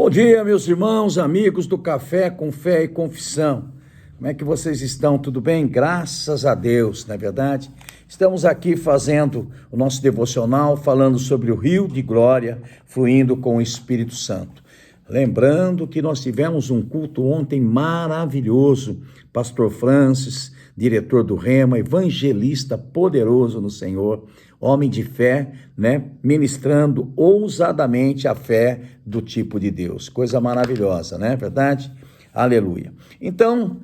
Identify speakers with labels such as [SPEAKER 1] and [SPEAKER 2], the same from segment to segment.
[SPEAKER 1] Bom dia, meus irmãos, amigos do Café com Fé e Confissão. Como é que vocês estão? Tudo bem? Graças a Deus, não é verdade? Estamos aqui fazendo o nosso devocional, falando sobre o rio de glória, fluindo com o Espírito Santo. Lembrando que nós tivemos um culto ontem maravilhoso. Pastor Francis, diretor do Rema, evangelista poderoso no Senhor, homem de fé, ministrando ousadamente a fé do tipo de Deus. Coisa maravilhosa, não é verdade? Aleluia. Então,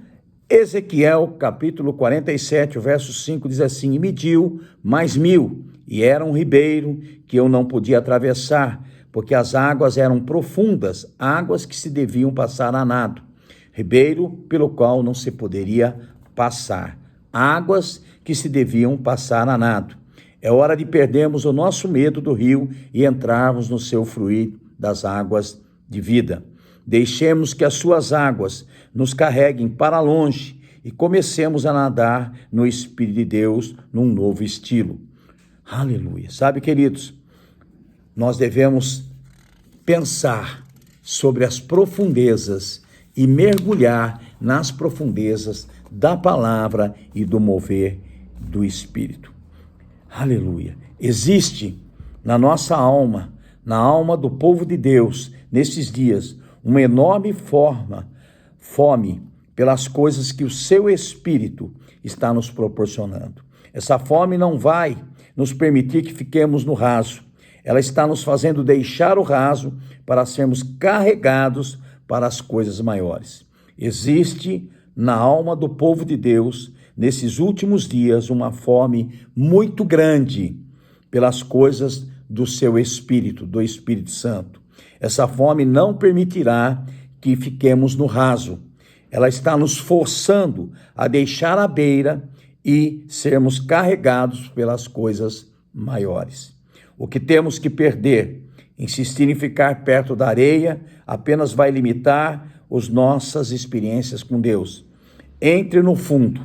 [SPEAKER 1] Ezequiel, capítulo 47, o verso 5, diz assim: E mediu mais 1000, e era um ribeiro que eu não podia atravessar, porque as águas eram profundas, águas que se deviam passar a nado. Ribeiro pelo qual não se poderia passar, águas que se deviam passar a nado. É hora de perdermos o nosso medo do rio e entrarmos no seu fluir das águas de vida. Deixemos que as suas águas nos carreguem para longe e comecemos a nadar no Espírito de Deus num novo estilo. Aleluia. Sabe, queridos, nós devemos pensar sobre as profundezas e mergulhar nas profundezas da palavra e do mover do Espírito. Aleluia. Existe na nossa alma, na alma do povo de Deus, nesses dias, uma enorme fome pelas coisas que o seu Espírito está nos proporcionando. Essa fome não vai nos permitir que fiquemos no raso. Ela está nos fazendo deixar o raso para sermos carregados para as coisas maiores. Existe na alma do povo de Deus, nesses últimos dias, uma fome muito grande pelas coisas do seu Espírito, do Espírito Santo. Essa fome não permitirá que fiquemos no raso. Ela está nos forçando a deixar a beira e sermos carregados pelas coisas maiores. O que temos que perder, insistir em ficar perto da areia, apenas vai limitar as nossas experiências com Deus. Entre no fundo.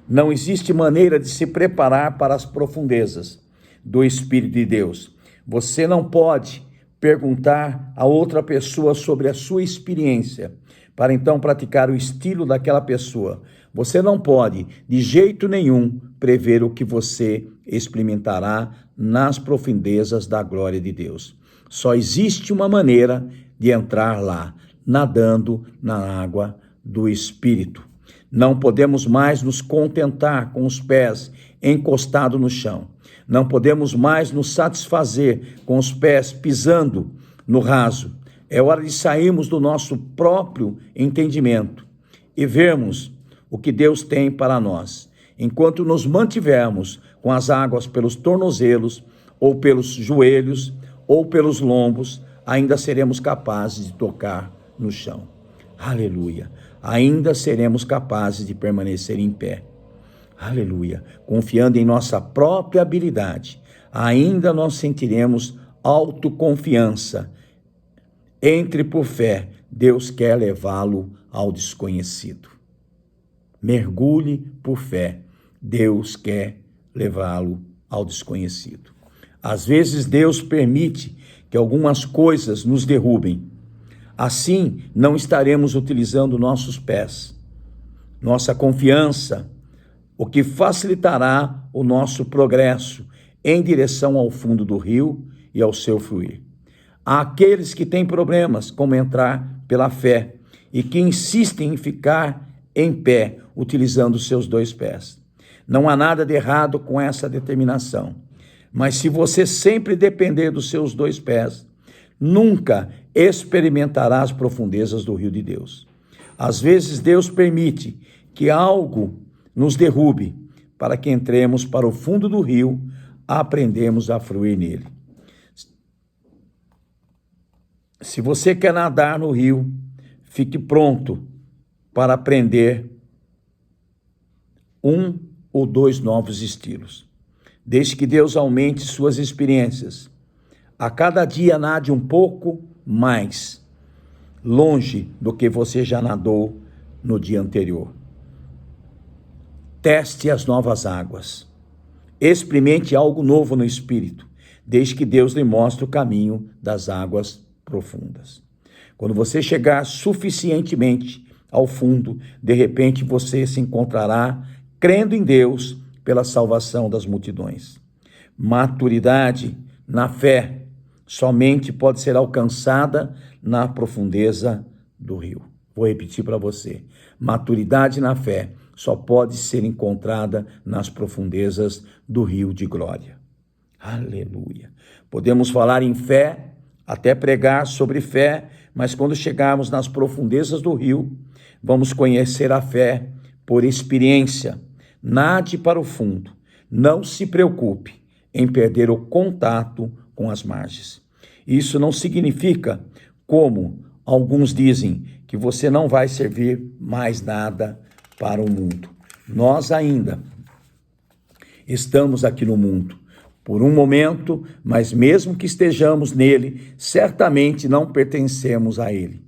[SPEAKER 1] Não existe maneira de se preparar para as profundezas do Espírito de Deus. Você não pode perguntar a outra pessoa sobre a sua experiência, para então praticar o estilo daquela pessoa. Você não pode, de jeito nenhum, prever o que você experimentará nas profundezas da glória de Deus. Só existe uma maneira de entrar lá, nadando na água do Espírito. Não podemos mais nos contentar com os pés encostados no chão. Não podemos mais nos satisfazer com os pés pisando no raso. É hora de sairmos do nosso próprio entendimento e vermos o que Deus tem para nós. Enquanto nos mantivermos com as águas pelos tornozelos, ou pelos joelhos, ou pelos lombos, ainda seremos capazes de tocar no chão. Aleluia. Ainda seremos capazes de permanecer em pé. Aleluia. Confiando em nossa própria habilidade, ainda nós sentiremos autoconfiança. Entre por fé, Deus quer levá-lo ao desconhecido. Mergulhe por fé, Deus quer levá-lo ao desconhecido. Às vezes Deus permite que algumas coisas nos derrubem. Assim, não estaremos utilizando nossos pés, nossa confiança, o que facilitará o nosso progresso em direção ao fundo do rio e ao seu fluir. Há aqueles que têm problemas como entrar pela fé e que insistem em ficar em pé, utilizando seus dois pés. Não há nada de errado com essa determinação, mas se você sempre depender dos seus dois pés, nunca experimentará as profundezas do rio de Deus. Às vezes Deus permite que algo nos derrube para que entremos para o fundo do rio, aprendemos a fluir nele. Se você quer nadar no rio, fique pronto para aprender um ou dois novos estilos. Deixe que Deus aumente suas experiências. A cada dia nade um pouco mais longe do que você já nadou no dia anterior. Teste as novas águas. Experimente algo novo no Espírito. Desde que Deus lhe mostre o caminho das águas profundas. Quando você chegar suficientemente ao fundo, de repente você se encontrará crendo em Deus pela salvação das multidões. Maturidade na fé somente pode ser alcançada na profundeza do rio. Vou repetir para você. Maturidade na fé só pode ser encontrada nas profundezas do rio de glória. Aleluia. Podemos falar em fé, até pregar sobre fé, mas quando chegarmos nas profundezas do rio, vamos conhecer a fé por experiência. Nade para o fundo. Não se preocupe em perder o contato com as margens. Isso não significa, como alguns dizem, que você não vai servir mais nada para o mundo. Nós ainda estamos aqui no mundo por um momento, mas mesmo que estejamos nele, certamente não pertencemos a ele.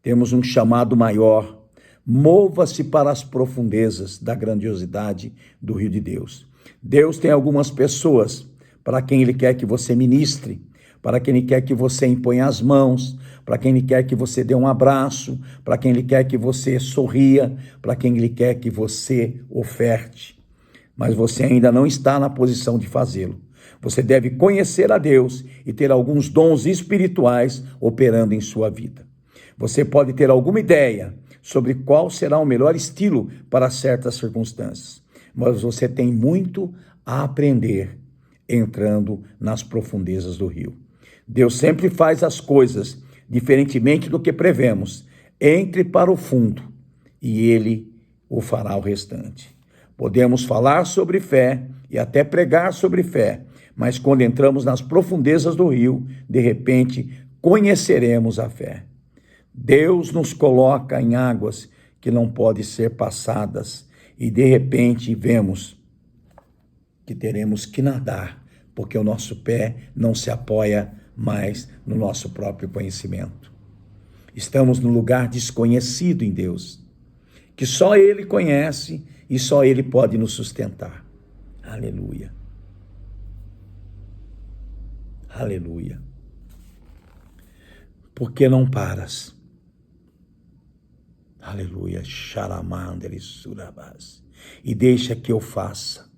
[SPEAKER 1] Temos um chamado maior. Mova-se para as profundezas da grandiosidade do rio de Deus. Deus tem algumas pessoas para quem Ele quer que você ministre, para quem Ele quer que você imponha as mãos, para quem Ele quer que você dê um abraço, para quem Ele quer que você sorria, para quem Ele quer que você oferte. Mas você ainda não está na posição de fazê-lo. Você deve conhecer a Deus e ter alguns dons espirituais operando em sua vida. Você pode ter alguma ideia sobre qual será o melhor estilo para certas circunstâncias, mas você tem muito a aprender entrando nas profundezas do rio. Deus sempre faz as coisas diferentemente do que prevemos. Entre para o fundo e Ele o fará o restante. Podemos falar sobre fé e até pregar sobre fé, mas quando entramos nas profundezas do rio, de repente conheceremos a fé. Deus nos coloca em águas que não podem ser passadas e de repente vemos que teremos que nadar, porque o nosso pé não se apoia mais no nosso próprio conhecimento. Estamos num lugar desconhecido em Deus, que só Ele conhece e só Ele pode nos sustentar. Aleluia. Aleluia. Por que não paras? Aleluia. Xaramandere surabás. E deixa que eu faça.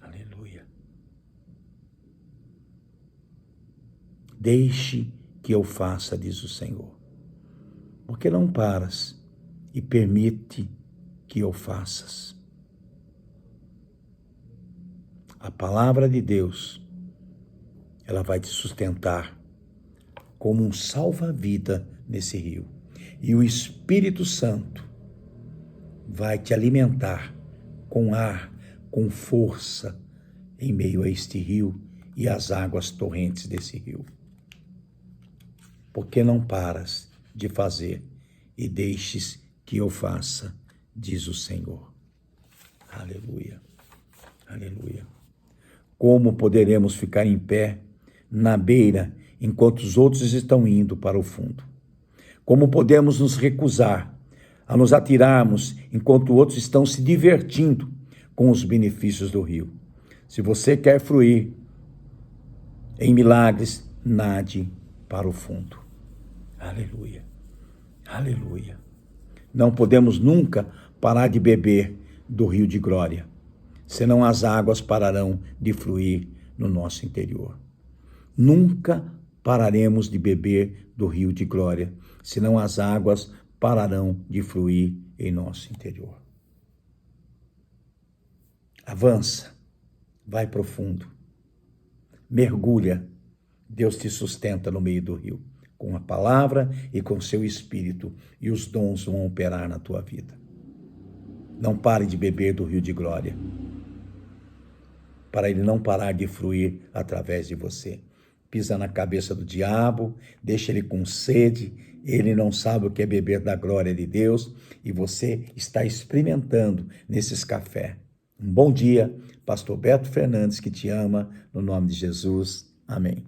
[SPEAKER 1] Aleluia. Deixe que eu faça, diz o Senhor. Por que não paras e permite que eu faças? A palavra de Deus, ela vai te sustentar como um salva-vida nesse rio. E o Espírito Santo vai te alimentar com ar, com força, em meio a este rio e as águas torrentes desse rio. Por que não paras de fazer e deixes que eu faça, diz o Senhor. Aleluia, aleluia. Como poderemos ficar em pé na beira enquanto os outros estão indo para o fundo? Como podemos nos recusar a nos atirarmos enquanto outros estão se divertindo com os benefícios do rio? Se você quer fruir em milagres, nade para o fundo. Aleluia, aleluia. Não podemos nunca parar de beber do rio de glória, senão as águas pararão de fluir no nosso interior. Nunca pararemos de beber do rio de glória, senão as águas pararão de fluir em nosso interior. Avança, vai profundo, mergulha, Deus te sustenta no meio do rio, com a palavra e com seu espírito, e os dons vão operar na tua vida. Não pare de beber do rio de glória, para ele não parar de fluir através de você. Pisa na cabeça do diabo, deixa ele com sede, ele não sabe o que é beber da glória de Deus, e você está experimentando nesses cafés. Um bom dia, Pastor Beto Fernandes, que te ama, no nome de Jesus. Amém.